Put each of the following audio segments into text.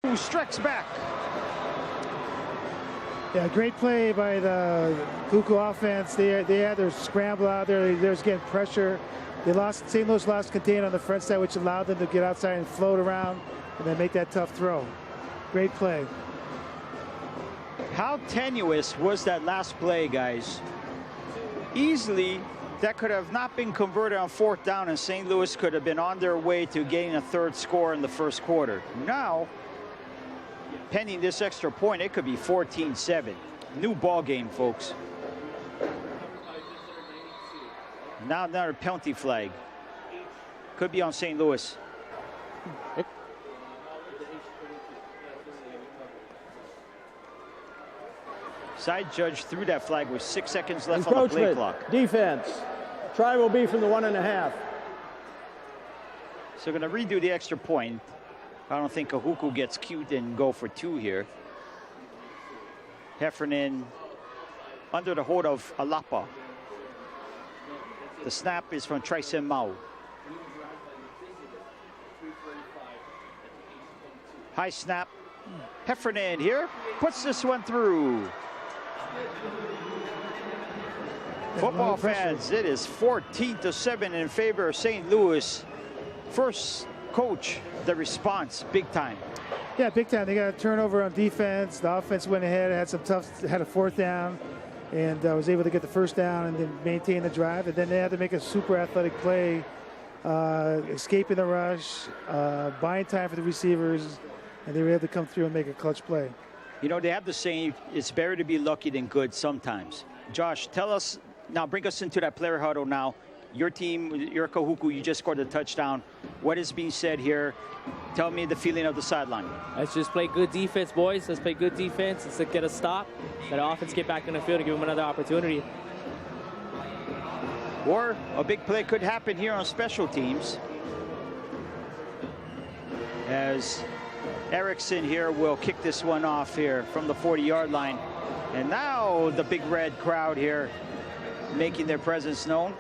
who strikes back. Yeah, great play by the Kahuku offense. They had their scramble out there. They was getting pressure. St. Louis lost contain on the front side, which allowed them to get outside and float around and then make that tough throw. Great play. How tenuous was that last play, guys? Easily, that could have not been converted on 4th down, and St. Louis could have been on their way to getting a 3rd score in the 1st quarter. Now, pending this extra point, it could be 14-7. New ball game, folks. Now another penalty flag. Could be on St. Louis. Side judge threw that flag with 6 seconds left on the play clock. Defense. Try will be from the 1.5. So going to redo the extra point. I don't think Kahuku gets cute and go for 2 here. Heffernan under the hold of Alapa. The snap is from Tryson Mao. High snap. Heffernan here puts this one through. Football fans, it is 14-7 in favor of St. Louis. First coach, the response, big time. Yeah, big time. They got a turnover on defense. The offense went ahead, had a 4th down, and was able to get the 1st down and then maintain the drive. And then they had to make a super athletic play, escaping the rush, buying time for the receivers, and they were able to come through and make a clutch play. You know, they have the saying, it's better to be lucky than good sometimes. Josh, tell us, now bring us into that player huddle now. Your team, your Kahuku, you just scored a touchdown. What is being said here? Tell me the feeling of the sideline. Let's just play good defense, boys. Let's play good defense. Let's get a stop. Let our offense get back in the field and give them another opportunity. Or a big play could happen here on special teams, as Erickson here will kick this one off here from the 40-yard line. And now the big red crowd here making their presence known.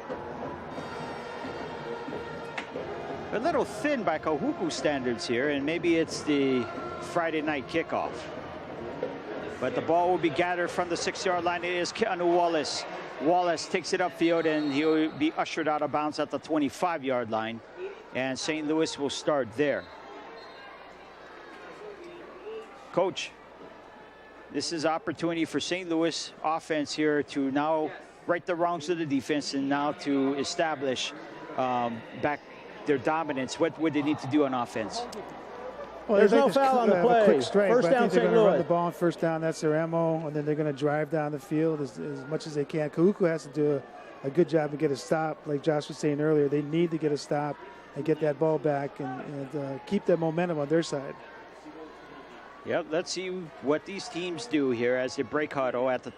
A little thin by Kahuku standards here, and maybe it's the Friday night kickoff. But the ball will be gathered from the 6-yard line. It is Keanu Wallace. Wallace takes it upfield, and he'll be ushered out of bounds at the 25-yard line. And St. Louis will start there. Coach, this is opportunity for St. Louis offense here to now right the wrongs of the defense and now to establish back their dominance. What would they need to do on offense? Well, there's no foul on the play. Quick strike, First down, they're St. going to run Louis. the ball on 1st down. That's their MO, and then they're going to drive down the field as much as they can. Kahuku has to do a good job to get a stop. Like Josh was saying earlier, they need to get a stop and get that ball back and keep that momentum on their side. Yep, let's see what these teams do here as they break huddle at the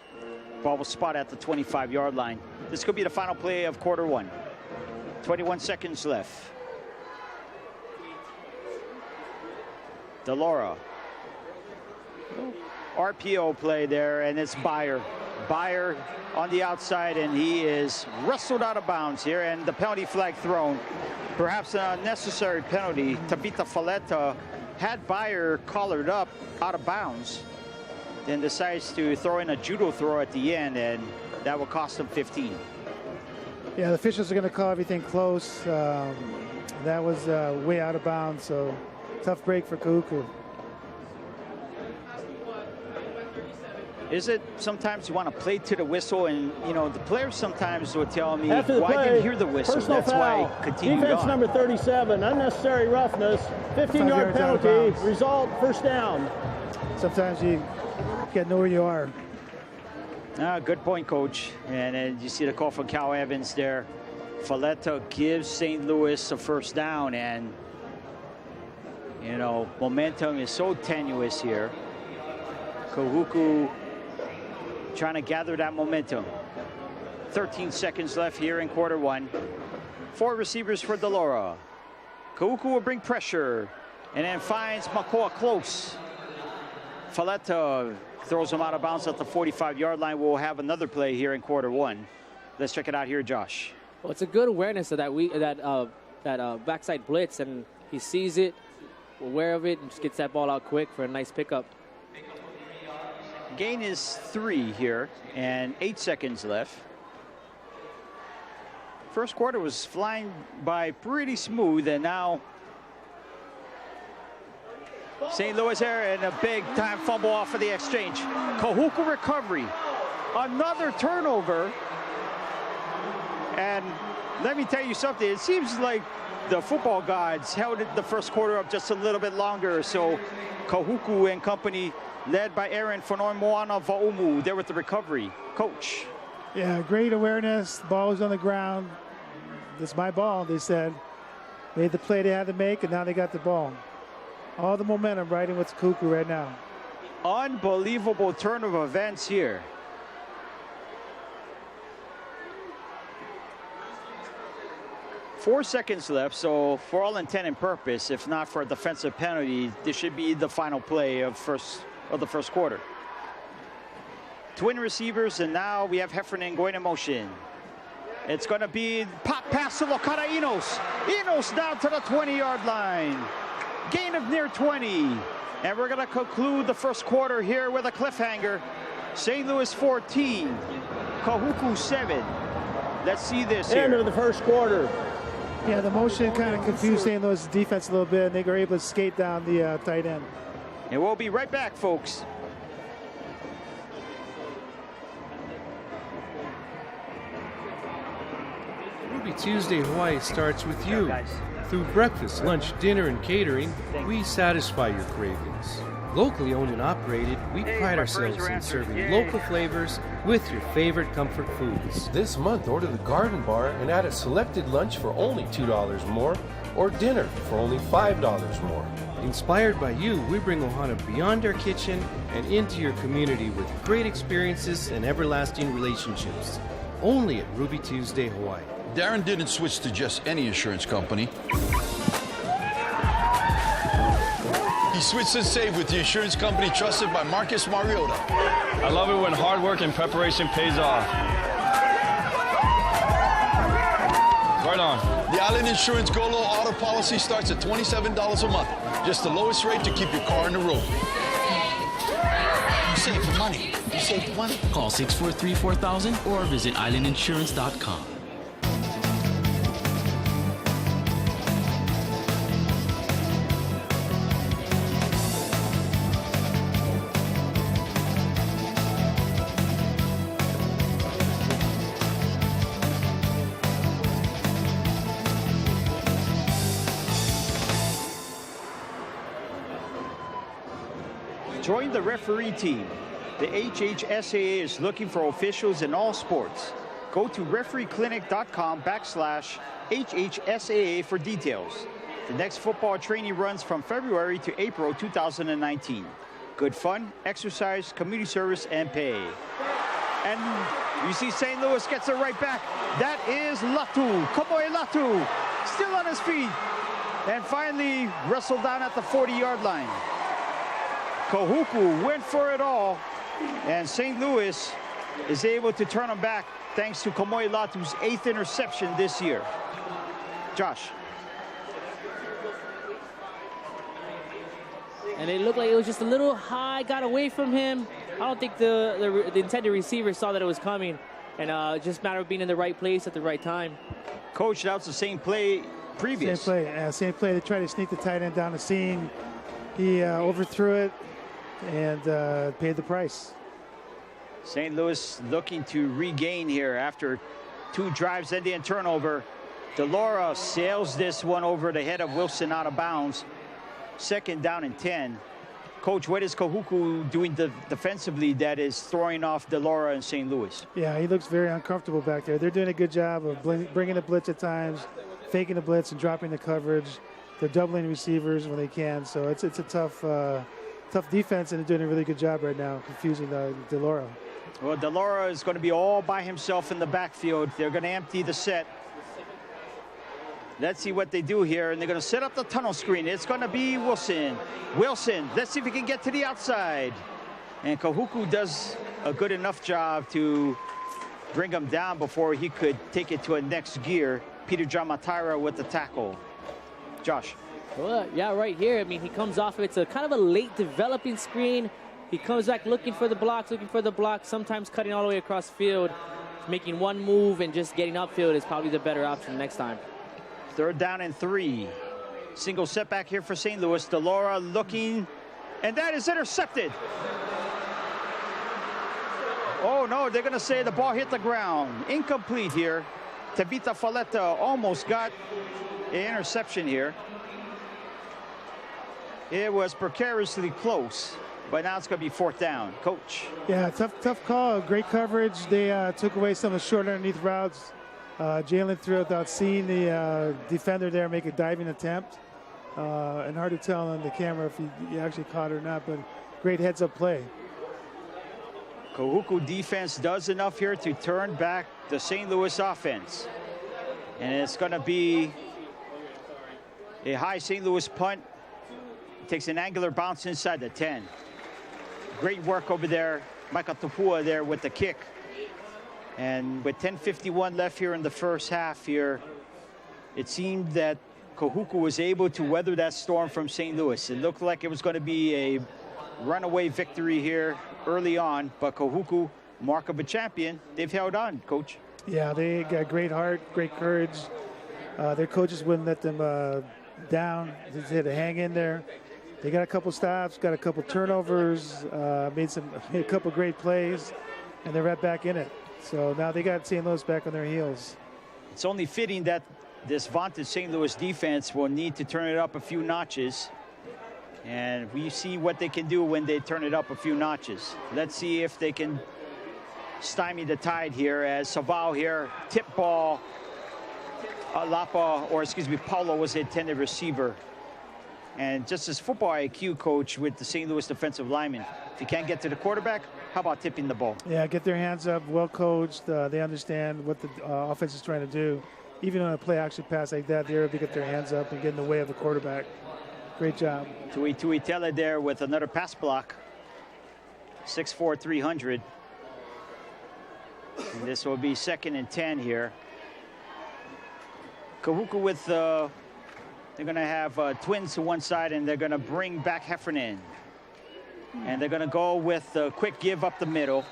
ball spot at the 25-yard line. This could be the final play of quarter 1. 21 seconds left. Delora. RPO play there, and it's Byer. Byer on the outside, and he is wrestled out of bounds here, and the penalty flag thrown. Perhaps an unnecessary penalty. Tabitha Faleta had Byer collared up out of bounds, then decides to throw in a judo throw at the end, and that will cost him 15. Yeah, the officials are going to call everything close. That was way out of bounds, so tough break for Kahuku. Is it sometimes you want to play to the whistle, and you know the players sometimes will tell me, After the well, play, I didn't hear the whistle. Personal That's foul. why I continued Defense on. number 37, unnecessary roughness, 15-yard penalty, result 1st down. Sometimes you can't know where you are. Good point, Coach. And then you see the call from Cal Evans there. Faleta gives St. Louis a 1st down, and you know momentum is so tenuous here. Kahuku trying to gather that momentum. 13 seconds left here in quarter 1. 4 receivers for Delora. Kahuku will bring pressure and then finds Makoa close. Faleta throws him out of bounds at the 45-yard line. We'll have another play here in quarter 1. Let's check it out here, Josh. Well, it's a good awareness of that backside blitz, and he sees it. aware of it and just gets that ball out quick for a nice pickup. Gain is 3 here, and 8 seconds left. First quarter was flying by pretty smooth, and now St. Louis here, and a big time fumble off of the exchange. Kahuku recovery, another turnover, and let me tell you something, it seems like the football gods held the first quarter up just a little bit longer. So Kahuku and company, led by Aaron Fonoimoana Vaumu, there with the recovery. Coach. Yeah, great awareness. The ball was on the ground. This is my ball, they said. Made the play they had to make, and now they got the ball. All the momentum riding with Kahuku right now. Unbelievable turn of events here. Four seconds left, so for all intent and purpose, if not for a defensive penalty, this should be the final play of the first quarter. Twin receivers, and now we have Heffernan going in motion. It's going to be pop pass to Lokata Enos. Enos down to the 20-yard line. Gain of near 20. And we're going to conclude the first quarter here with a cliffhanger. St. Louis 14, Kahuku 7. Let's see this here. End of the first quarter. Yeah, the motion kind of confused St. Louis defense a little bit, and they were able to skate down the tight end. And we'll be right back, folks. Ruby Tuesday Hawaii starts with you. Through breakfast, lunch, dinner, and catering, we satisfy your cravings. Locally owned and operated, we pride ourselves in serving local flavors with your favorite comfort foods. This month, order the Garden Bar and add a selected lunch for only $2 more, or dinner for only $5 more. Inspired by you, we bring Ohana beyond our kitchen and into your community with great experiences and everlasting relationships. Only at Ruby Tuesday Hawaii. Darren didn't switch to just any insurance company. He switched to Save with the insurance company trusted by Marcus Mariota. I love it when hard work and preparation pays off. Right on. The Island Insurance Go Low auto policy starts at $27 a month. Just the lowest rate to keep your car on the road. You save money. You save money. Call 643-4000 or visit islandinsurance.com. Join the referee team. The HHSAA is looking for officials in all sports. Go to refereeclinic.com/HHSAA for details. The next football training runs from February to April 2019. Good fun, exercise, community service, and pay. And you see St. Louis gets it right back. That is Latu, Kamoe Latu, still on his feet. And finally wrestled down at the 40-yard line. Kahuku went for it all, and St. Louis is able to turn them back thanks to Kamoe Latu's 8th interception this year. Josh. And it looked like it was just a little high, got away from him. I don't think the intended receiver saw that it was coming, and just a matter of being in the right place at the right time. Coach, that was the same play previous. Same play. They tried to sneak the tight end down the seam. He overthrew it and paid the price. St. Louis looking to regain here after 2 drives ending in turnover. DeLaura sails this one over the head of Wilson out of bounds. 2nd down and 10. Coach, what is Kahuku doing defensively that is throwing off DeLaura and St. Louis? Yeah, he looks very uncomfortable back there. They're doing a good job of bringing the blitz at times, faking the blitz and dropping the coverage. They're doubling receivers when they can, so it's a tough defense, and they're doing a really good job right now, confusing DeLaura. Well, DeLaura is going to be all by himself in the backfield. They're going to empty the set. Let's see what they do here, and they're going to set up the tunnel screen. It's going to be Wilson. Wilson, let's see if he can get to the outside. And Kahuku does a good enough job to bring him down before he could take it to a next gear. Peter John Matira with the tackle. Josh. Well, yeah, right here. I mean, he comes off of it's a kind of a late developing screen. He comes back looking for the blocks, sometimes cutting all the way across the field. Making one move and just getting upfield is probably the better option next time. 3rd down and 3. Single setback here for St. Louis. Delora looking, and that is intercepted. Oh no, they're gonna say the ball hit the ground. Incomplete here. Tabitha Faleta almost got an interception here. It was precariously close, but now it's gonna be 4th down. Coach. Yeah, tough call. Great coverage. They took away some of the short underneath routes. Jalen threw without seeing the defender there make a diving attempt. And hard to tell on the camera if he actually caught it or not, but great heads-up play. Kahuku defense does enough here to turn back the St. Louis offense. And it's going to be a high St. Louis punt. Takes an angular bounce inside the 10. Great work over there. Michael Tupua there with the kick. And with 10:51 left here in the first half here, it seemed that Kahuku was able to weather that storm from St. Louis. It looked like it was going to be a runaway victory here early on, but Kahuku, mark of a champion, they've held on, Coach. Yeah, they got great heart, great courage. Their coaches wouldn't let them down. They had to hang in there. They got a couple stops, got a couple turnovers, made a couple great plays, and they're right back in it. So now they got St. Louis back on their heels. It's only fitting that this vaunted St. Louis defense will need to turn it up a few notches. And we see what they can do when they turn it up a few notches. Let's see if they can stymie the tide here as Savao here, tip ball. Paulo was the intended receiver. And just as football IQ, Coach, with the St. Louis defensive lineman, if you can't get to the quarterback, how about tipping the ball? Yeah, get their hands up, well coached. They understand what the offense is trying to do. Even on a play action pass like that, they're able to get their hands up and get in the way of the quarterback. Great job. Tui Tele there with another pass block. 6'4", 300. And this will be 2nd and 10 here. Kahuku with, they're going to have twins to one side, and they're going to bring back Heffernan. And they're going to go with a quick give up the middle.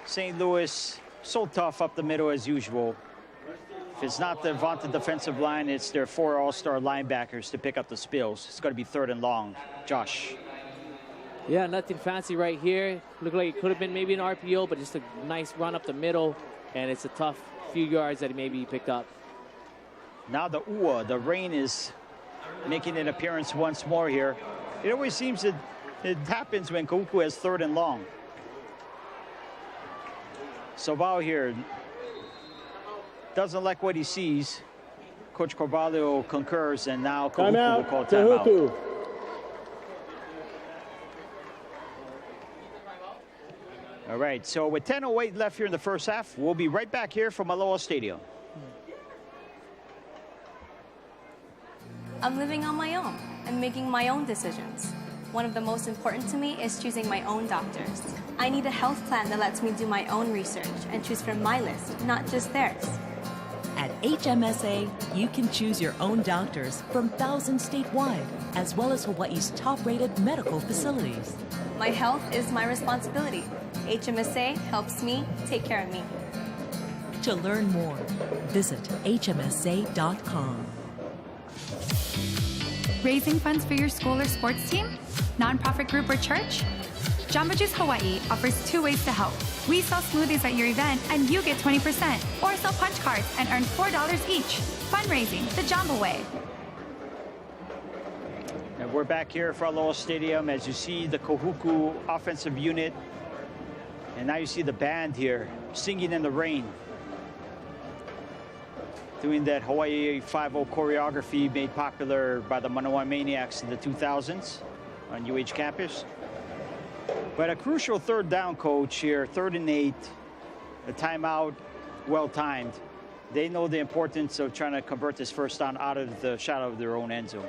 St. Louis, so tough up the middle as usual. If it's not the vaunted defensive line, it's their 4 all-star linebackers to pick up the spills. It's going to be 3rd and long. Josh. Yeah, nothing fancy right here. Looked like it could have been maybe an RPO, but just a nice run up the middle. And it's a tough few yards that he maybe picked up. Now the UA, the rain is making an appearance once more here. It always seems that it happens when Kahuku has 3rd and long. Savao here doesn't like what he sees. Coach Carvalho concurs, and now Kahuku will call timeout. All right, so with 10:08 left here in the first half, we'll be right back here from Aloha Stadium. I'm living on my own and making my own decisions. One of the most important to me is choosing my own doctors. I need a health plan that lets me do my own research and choose from my list, not just theirs. At HMSA, you can choose your own doctors from thousands statewide, as well as Hawaii's top-rated medical facilities. My health is my responsibility. HMSA helps me take care of me. To learn more, visit hmsa.com. Raising funds for your school or sports team? Nonprofit group or church? Jamba Juice Hawaii offers 2 ways to help. We sell smoothies at your event and you get 20%, or sell punch cards and earn $4 each. Fundraising the Jamba way. And we're back here for Aloha Stadium as you see the Kahuku offensive unit. And now you see the band here singing in the rain. Doing that Hawaii 5-0 choreography made popular by the Manoa Maniacs in the 2000s on UH campus. But a crucial 3rd down, Coach, here, 3rd and 8. A timeout, well timed. They know the importance of trying to convert this first down out of the shadow of their own end zone.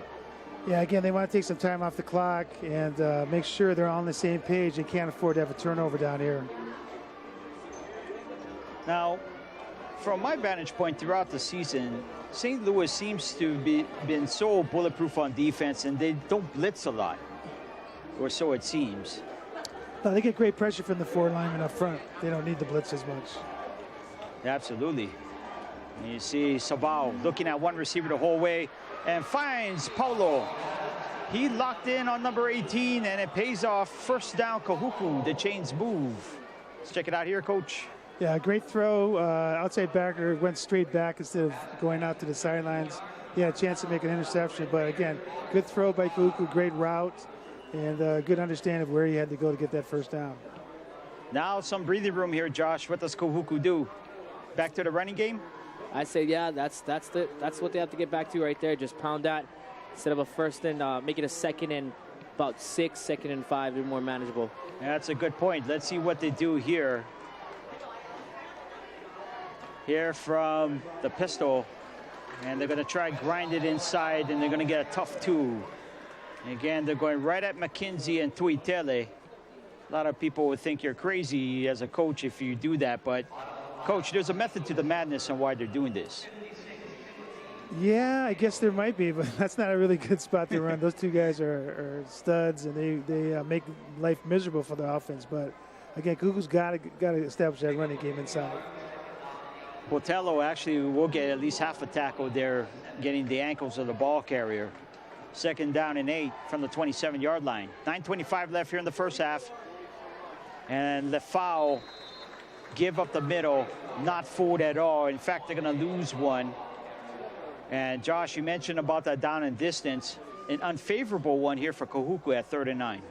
Yeah, again, they want to take some time off the clock and make sure they're on the same page. They can't afford to have a turnover down here. Now, from my vantage point throughout the season, St. Louis seems to be been so bulletproof on defense, and they don't blitz a lot, or so it seems. No, they get great pressure from the 4 linemen up front. They don't need the blitz as much. Absolutely. And you see Sabao looking at one receiver the whole way and finds Paulo. He locked in on number 18, and it pays off. First down, Kahuku. The chains move. Let's check it out here, Coach. Yeah, great throw. Outside backer went straight back instead of going out to the sidelines. He had a chance to make an interception, but again, good throw by Kahuku, great route, and good understanding of where he had to go to get that first down. Now some breathing room here, Josh. What does Kahuku do? Back to the running game? I say, yeah, that's what they have to get back to right there. Just pound that instead of a first and make it a second and about 6, second and 5, a bit more manageable. That's a good point. Let's see what they do here. Here from the pistol, and they're going to try grind it inside, and they're going to get a tough 2. And again, they're going right at McKenzie and Tuitele. A lot of people would think you're crazy as a coach if you do that, but Coach, there's a method to the madness on why they're doing this. Yeah, I guess there might be, but that's not a really good spot to run. Those two guys are studs, and they make life miserable for the offense. But again, Kuku's got to establish that running game inside. Botello actually will get at least half a tackle there, getting the ankles of the ball carrier. Second down and 8 from the 27-yard line. 9:25 left here in the first half. And Lefau give up the middle, not fooled at all. In fact, they're going to lose one. And Josh, you mentioned about that down and distance. An unfavorable one here for Kahuku at 3rd and 9.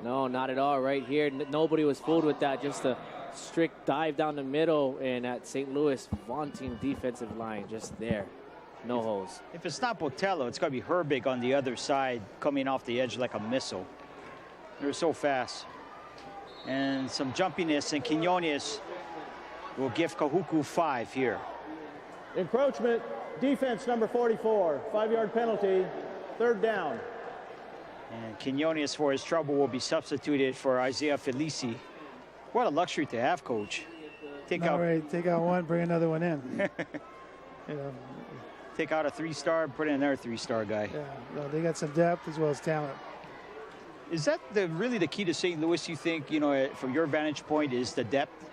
No, not at all. Right here, nobody was fooled with that. Just a strict dive down the middle, and at St. Louis, vaunting defensive line just there. No holes. If it's not Botello, it's going to be Herbig on the other side, coming off the edge like a missile. They're so fast. And some jumpiness, and Quinones will give Kahuku 5 here. Encroachment, defense number 44, 5-yard penalty, 3rd down. And Quinones, for his trouble, will be substituted for Isaiah Felici. What a luxury to have, Coach. Take out one, bring another one in. You know, take out a 3-star, put in another 3-star guy. Yeah, no, they got some depth as well as talent. Is that really the key to St. Louis, you think, you know, from your vantage point, is the depth?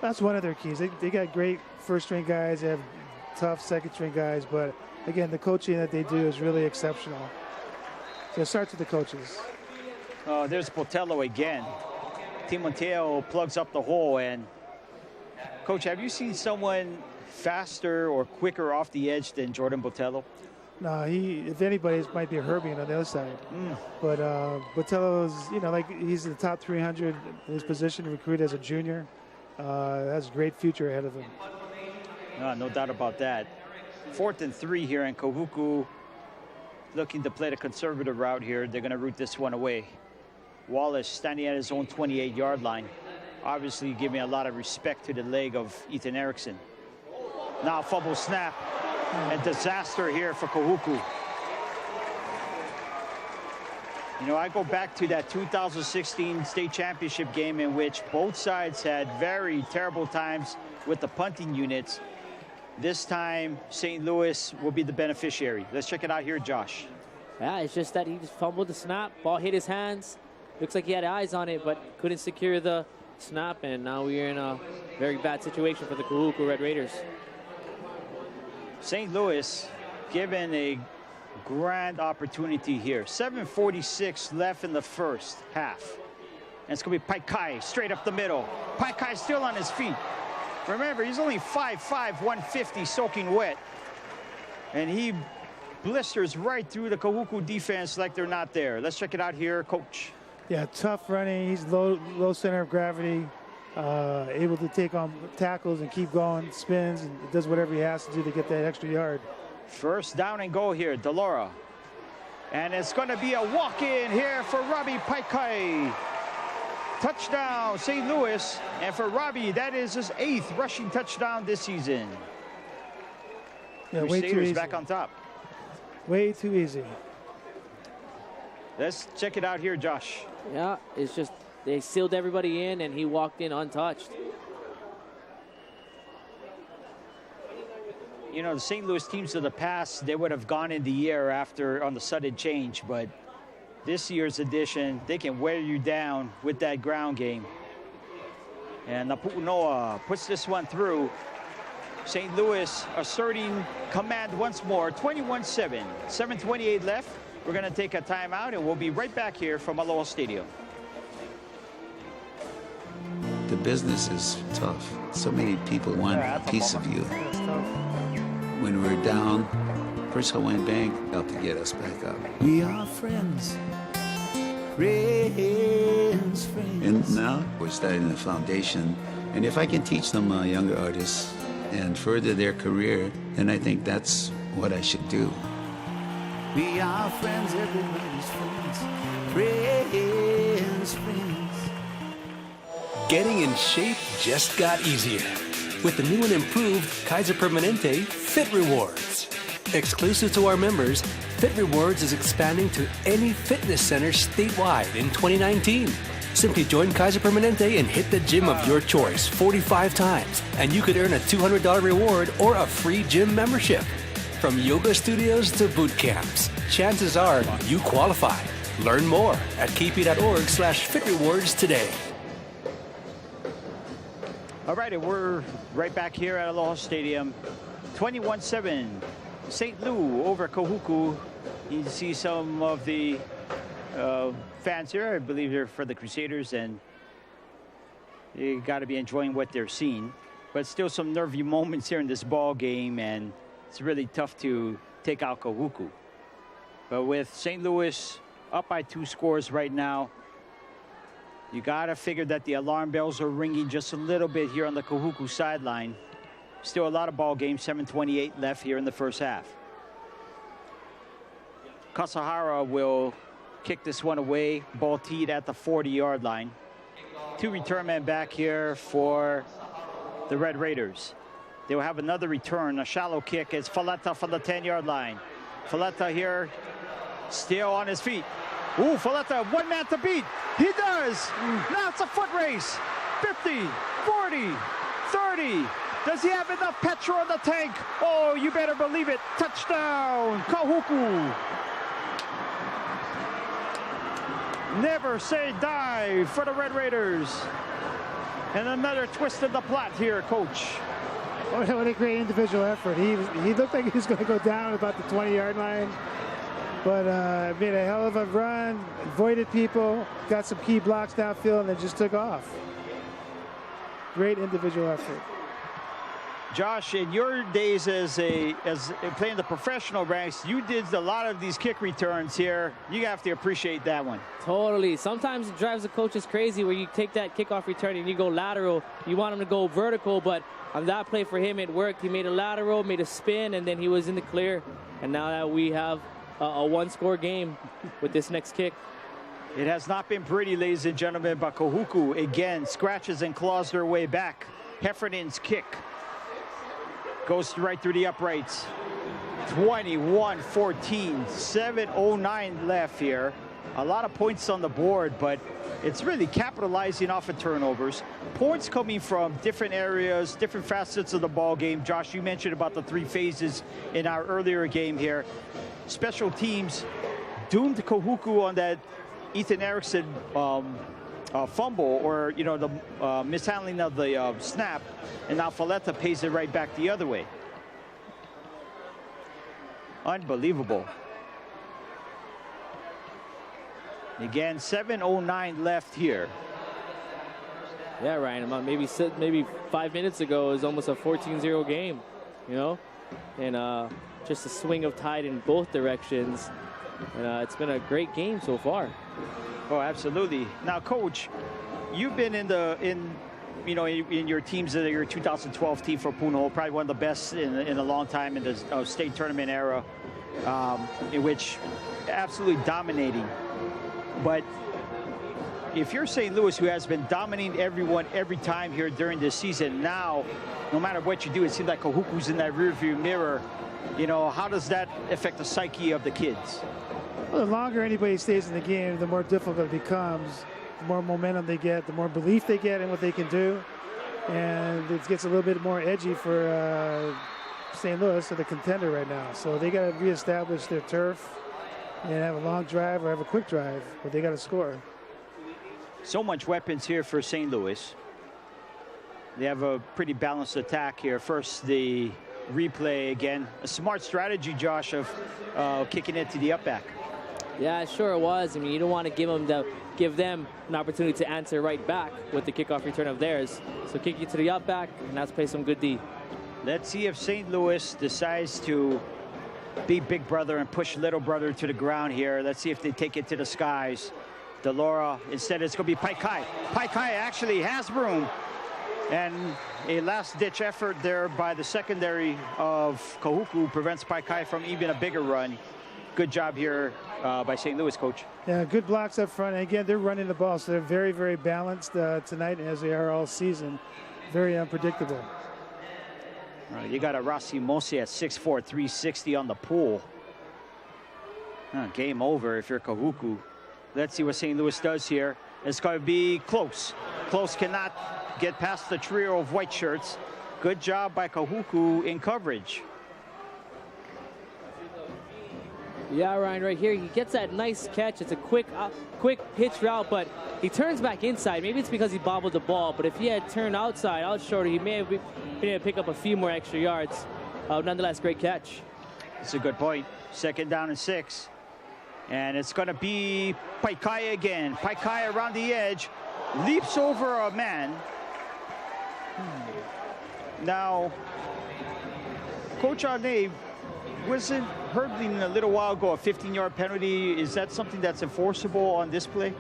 That's one of their keys. They got great first-string guys. They have tough second-string guys. But, again, the coaching that they do is really exceptional. So it starts with the coaches. Oh, there's Botello again. Timoteo plugs up the hole. And, Coach, have you seen someone faster or quicker off the edge than Jordan Botello? No, if anybody, it might be Herbie on the other side. But Botello's, you know, like he's in the top 300 in his position, recruited as a junior. Has a great future ahead of him. No doubt about that. 4th and 3 here, and Kahuku looking to play the conservative route here. They're going to root this one away. Wallace standing at his own 28-yard line. Obviously giving a lot of respect to the leg of Ethan Erickson. Now fumble snap. And disaster here for Kahuku. You know, I go back to that 2016 state championship game in which both sides had very terrible times with the punting units. This time, St. Louis will be the beneficiary. Let's check it out here, Josh. Yeah, it's just that he just fumbled the snap. Ball hit his hands. Looks like he had eyes on it, but couldn't secure the snap. And now we're in a very bad situation for the Kahuku Red Raiders. St. Louis given a grand opportunity here. 7:46 left in the first half. And it's going to be Paikai straight up the middle. Paikai still on his feet. Remember, he's only 5'5", 150, soaking wet. And he blisters right through the Kahuku defense like they're not there. Let's check it out here, Coach. Yeah, tough running. He's low center of gravity. Able to take on tackles and keep going, spins, and does whatever he has to do to get that extra yard. First down and goal here, Delora. And it's going to be a walk-in here for Robbie Paikai. Touchdown, St. Louis. And for Robbie, that is his 8th rushing touchdown this season. Yeah, way too easy. Back on top. Way too easy. Let's check it out here, Josh. Yeah, it's just they sealed everybody in, and he walked in untouched. you know, the St. Louis teams of the past, they would have gone in the air after on the sudden change, but this year's edition, they can wear you down with that ground game. And Napu'unoa puts this one through. St. Louis asserting command once more, 21-7, 7:28 left. We're going to take a timeout, and we'll be right back here from Aloha Stadium. The business is tough. So many people want a piece of you. When we're down, First Hawaiian Bank helped to get us back up. We are friends. Friends, friends. And now we're starting the foundation. And if I can teach them younger artists and further their career, then I think that's what I should do. We are friends, everybody's friends. Friends, friends. Getting in shape just got easier with the new and improved Kaiser Permanente Fit Rewards. Exclusive to our members, Fit Rewards is expanding to any fitness center statewide in 2019. Simply join Kaiser Permanente and hit the gym of your choice 45 times, and you could earn a $200 reward or a free gym membership. From yoga studios to boot camps, chances are you qualify. Learn more at kp.org/fitrewards today. All right, and we're right back here at Aloha Stadium. 21-7, St. Lou over Kahuku. You can see some of the fans here. I believe they're for the Crusaders, and you got to be enjoying what they're seeing. But still some nervy moments here in this ball game, and it's really tough to take out Kahuku. But with St. Louis up by 2 scores right now, you got to figure that the alarm bells are ringing just a little bit here on the Kahuku sideline. Still a lot of ball games, 7:28 left here in the first half. Kasahara will kick this one away. Ball teed at the 40-yard line. 2 return men back here for the Red Raiders. They will have another return, a shallow kick. It's Faleta from the 10-yard line. Faleta here, still on his feet. Ooh, Faleta, one man to beat. He does. Now it's a foot race. 50, 40, 30. Does he have enough petrol in the tank? Oh, you better believe it. Touchdown, Kahuku. Never say die for the Red Raiders. And another twist in the plot here, Coach. Oh, what a great individual effort. He looked like he was going to go down about the 20-yard line. But made a hell of a run, avoided people, got some key blocks downfield, and then just took off. Great individual effort. Josh, in your days as playing the professional ranks, you did a lot of these kick returns here. You have to appreciate that one. Totally. Sometimes it drives the coaches crazy where you take that kickoff return and you go lateral. You want him to go vertical, but on that play for him, it worked. He made a lateral, made a spin, and then he was in the clear. And now that we have a one-score game with this next kick. It has not been pretty, ladies and gentlemen, but Kahuku again scratches and claws their way back. Heffernan's kick goes right through the uprights. 21-14, 7:09 left here. A lot of points on the board, but it's really capitalizing off of turnovers. Points coming from different areas, different facets of the ball game. Josh, you mentioned about the 3 phases in our earlier game here. Special teams doomed Kahuku on that Ethan Erickson fumble, or the mishandling of the snap, and now Faleta pays it right back the other way. Unbelievable. Again, 7:09 left here. Yeah, Ryan, maybe 5 minutes ago it was almost a 14-0 game, and just a swing of tide in both directions. And it's been a great game so far. Oh, absolutely. Now, Coach, you've been in your teams, your 2012 team for Punahou, probably one of the best in a long time in the state tournament era, in which absolutely dominating. But if you're St. Louis, who has been dominating everyone every time here during this season, now, no matter what you do, it seems like Kahuku's in that rearview mirror. How does that affect the psyche of the kids? Well, the longer anybody stays in the game, the more difficult it becomes. The more momentum they get, the more belief they get in what they can do. And it gets a little bit more edgy for St. Louis are the contender right now. So they got to reestablish their turf and have a long drive or have a quick drive, but they got to score. So much weapons here for St. Louis. They have a pretty balanced attack here. First, the replay again. A smart strategy, Josh, of kicking it to the up back. Yeah, sure it was. I mean, you don't want to give them an opportunity to answer right back with the kickoff return of theirs. So kick it to the up back, and let's play some good D. Let's see if St. Louis decides to be big brother and push little brother to the ground here. Let's see if they take it to the skies. Delora, instead it's going to be Paikai. Paikai actually has room. And a last-ditch effort there by the secondary of Kahuku prevents Paikai from even a bigger run. Good job here by St. Louis, Coach. Yeah, good blocks up front. And again, they're running the ball, so they're very, very balanced tonight, as they are all season. Very unpredictable. You got a Rossi Mosi at 6'4", 360 on the pool. Game over if you're Kahuku. Let's see what St. Louis does here. It's going to be close. Close cannot get past the trio of white shirts. Good job by Kahuku in coverage. Yeah, Ryan, right here, he gets that nice catch. It's a quick pitch route, but he turns back inside. Maybe it's because he bobbled the ball, but if he had turned outside, out shorter, he may have been able to pick up a few more extra yards. Nonetheless, great catch. It's a good point. 2nd down and 6. And it's going to be Paikai again. Paikai around the edge, leaps over a man. Now, Coach Arne, wasn't hurdling a little while ago a 15-yard penalty? Is that something that's enforceable on this play?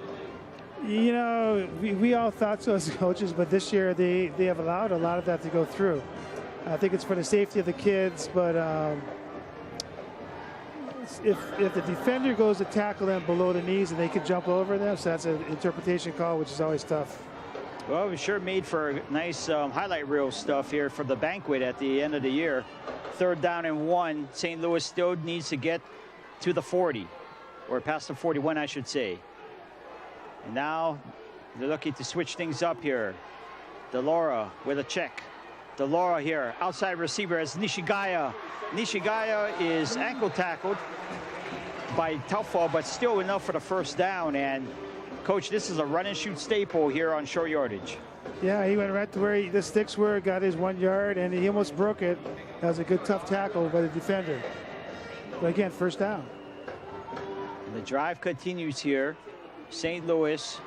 You know, we all thought so as coaches, but this year they have allowed a lot of that to go through. I think it's for the safety of the kids, but if the defender goes to tackle them below the knees and they can jump over them, so that's an interpretation call, which is always tough. Well, we sure made for nice highlight reel stuff here for the banquet at the end of the year. 3rd down and 1. St. Louis still needs to get to the 40, or past the 41, I should say. And now they're looking to switch things up here. Delora with a check. Delora here, outside receiver as Nishigaya. Nishigaya is ankle tackled by Taufo, but still enough for the 1st down. And Coach, this is a run and shoot staple here on short yardage. Yeah, he went right to where the sticks were, got his 1 yard, and he almost broke it. That was a good tough tackle by the defender. But again, 1st down. And the drive continues here. St. Louis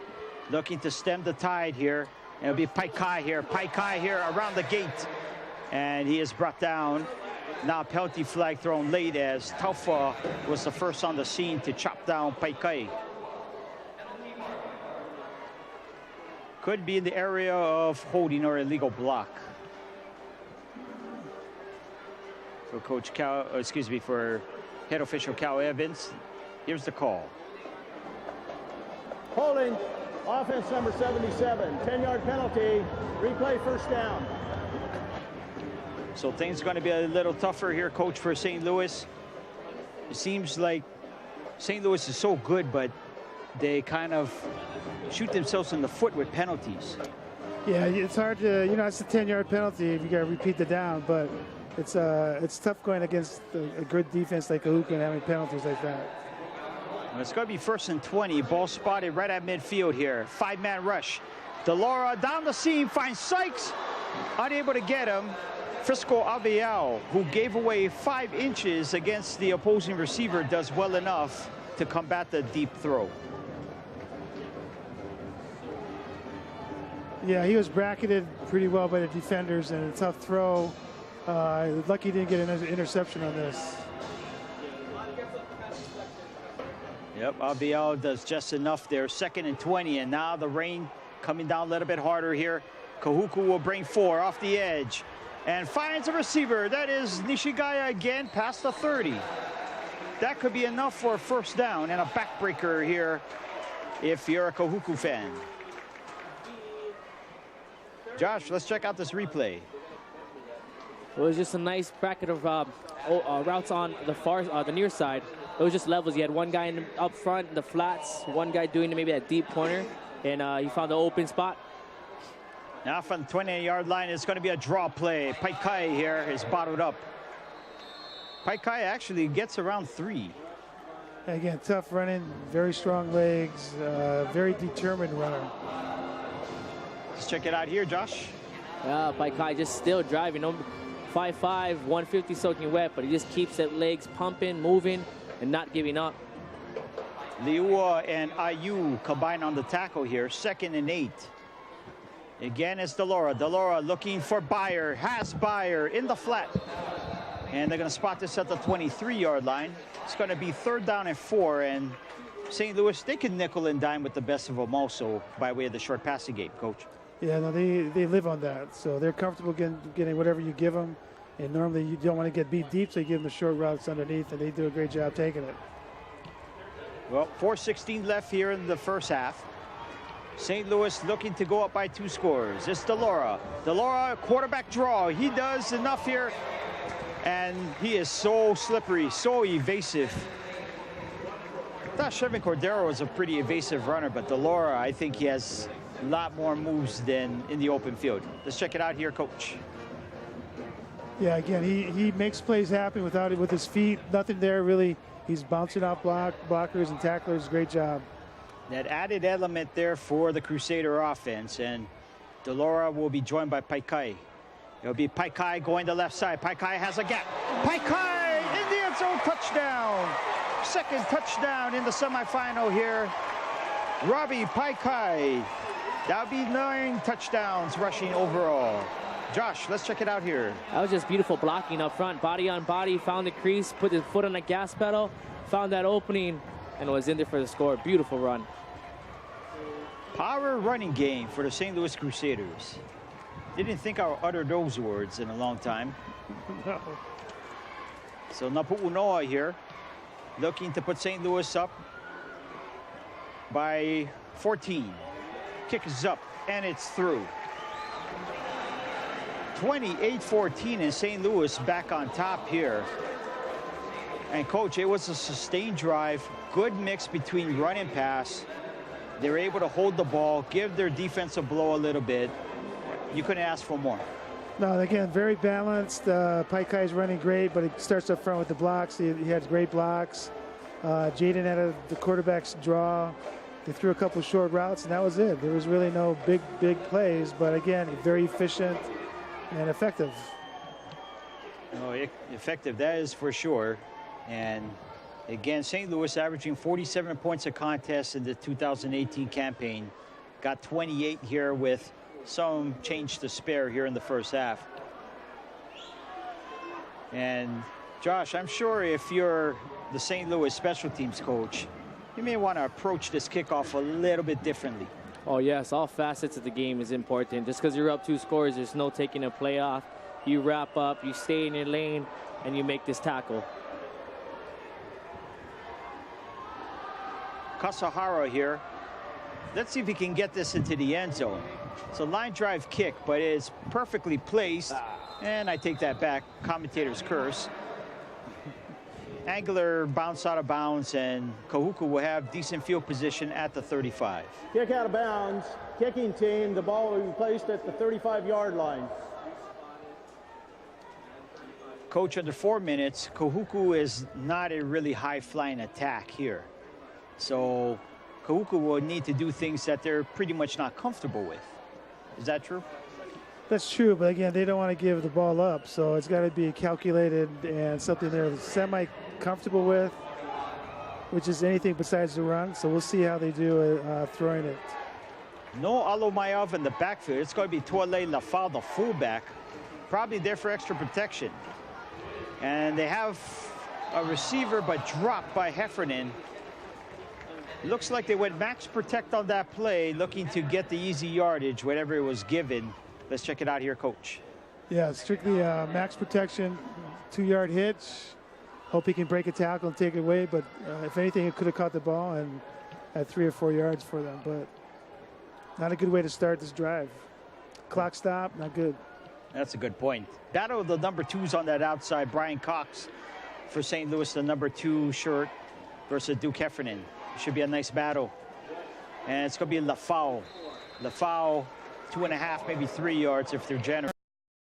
looking to stem the tide here. And it'll be Paikai here. Paikai here around the gate. And he is brought down. Now penalty flag thrown late as Taufa was the first on the scene to chop down Paikai. Could be in the area of holding or illegal block. For Coach Cal, for head official Cal Evans. Here's the call. Holding, offense number 77, 10-yard penalty, replay 1st down. So things going to be a little tougher here, Coach, for St. Louis. It seems like St. Louis is so good, but they kind of shoot themselves in the foot with penalties. Yeah, it's hard to, you know, it's a 10-yard penalty if you got to repeat the down, but it's tough going against a good defense like Kahuku and having penalties like that. Well, it's going to be 1st and 20. Ball spotted right at midfield here. 5-man rush. Delora down the seam, finds Sykes. Unable to get him. Frisco Avial, who gave away 5 inches against the opposing receiver, does well enough to combat the deep throw. Yeah, he was bracketed pretty well by the defenders, and a tough throw. Lucky he didn't get an interception on this. Yep, Abiel does just enough there. 2nd and 20, and now the rain coming down a little bit harder here. Kahuku will bring 4 off the edge and finds a receiver. That is Nishigaya again, past the 30. That could be enough for a 1st down and a backbreaker here if you're a Kahuku fan. Josh, let's check out this replay. It was just a nice bracket of routes on the near side. It was just levels. You had one guy up front in the flats, one guy doing maybe that deep corner, and he found the open spot. Now from the 28-yard line, it's going to be a draw play. Paikai here is bottled up. Paikai actually gets around 3. Again, tough running, very strong legs, very determined runner. Let's check it out here, Josh. Paikai just still driving. 5'5", 150 soaking wet, but he just keeps that legs pumping, moving, and not giving up. Liua and Ayu combine on the tackle here, 2nd and 8. Again, it's Delora. Delora looking for Byer, has Byer in the flat. And they're going to spot this at the 23-yard line. It's going to be 3rd down and 4, and St. Louis, they can nickel and dime with the best of them also by way of the short passing game, Coach. Yeah, no, they live on that. So they're comfortable getting whatever you give them. And normally you don't want to get beat deep, so you give them the short routes underneath, and they do a great job taking it. Well, 4:16 left here in the first half. St. Louis looking to go up by 2 scores. It's Delora. Delora, quarterback draw. He does enough here. And he is so slippery, so evasive. I thought Chevin Cordero was a pretty evasive runner, but Delora, I think he has a lot more moves than in the open field. Let's check it out here, Coach. Yeah, again, he makes plays happen with his feet. Nothing there really. He's bouncing off blockers and tacklers. Great job. That added element there for the Crusader offense, and Delora will be joined by Paikai. It'll be Paikai going to left side. Paikai has a gap. Paikai in the end zone, touchdown. 2nd touchdown in the semifinal here. Robbie Paikai. That'll be 9 touchdowns rushing overall. Josh, let's check it out here. That was just beautiful blocking up front. Body on body, found the crease, put his foot on the gas pedal, found that opening, and was in there for the score. Beautiful run. Power running game for the St. Louis Crusaders. Didn't think I would utter those words in a long time. No. So Napu'unoa here, looking to put St. Louis up by 14. Kick is up, and it's through. 28-14, and St. Louis back on top here. And Coach, it was a sustained drive, good mix between run and pass. They were able to hold the ball, give their defense a blow a little bit. You couldn't ask for more. No, again, very balanced. Paikai's running great, but he starts up front with the blocks. He had great blocks. Jaden had the quarterback's draw. They threw a couple short routes, and that was it. There was really no big plays, but again, very efficient and effective. Oh, effective, that is for sure. And again, St. Louis averaging 47 points a contest in the 2018 campaign. Got 28 here with some change to spare here in the first half. And Josh, I'm sure if you're the St. Louis special teams coach, you may want to approach this kickoff a little bit differently. Oh, yes, all facets of the game is important. Just because you're up 2 scores, there's no taking a play off. You wrap up, you stay in your lane, and you make this tackle. Kasahara here. Let's see if he can get this into the end zone. It's a line drive kick, but it's perfectly placed. And I take that back. Commentator's curse. Angler bounced out of bounds, and Kahuku will have decent field position at the 35. Kick out of bounds. Kicking team, the ball will be placed at the 35-yard line. Coach, under 4 minutes, Kahuku is not a really high-flying attack here. So Kahuku will need to do things that they're pretty much not comfortable with. Is that true? That's true, but again, they don't want to give the ball up, so it's got to be calculated and something they're semi-comfortable with, which is anything besides the run. So we'll see how they do throwing it. No Alomayev in the backfield. It's going to be Tuale Lafau, the fullback, probably there for extra protection. And they have a receiver, but dropped by Heffernan. Looks like they went max protect on that play, looking to get the easy yardage, whatever it was given. Let's check it out here, Coach. Yeah, strictly max protection, 2-yard hitch. Hope he can break a tackle and take it away, but if anything, he could have caught the ball and had 3 or 4 yards for them, but not a good way to start this drive. Clock stop, not good. That's a good point. Battle of the number 2s on that outside. Brian Cox for St. Louis, the number 2 shirt versus Duke Heffernan. Should be a nice battle. And it's going to be Lafau. Lafau, 2.5, maybe 3 yards if they're generous.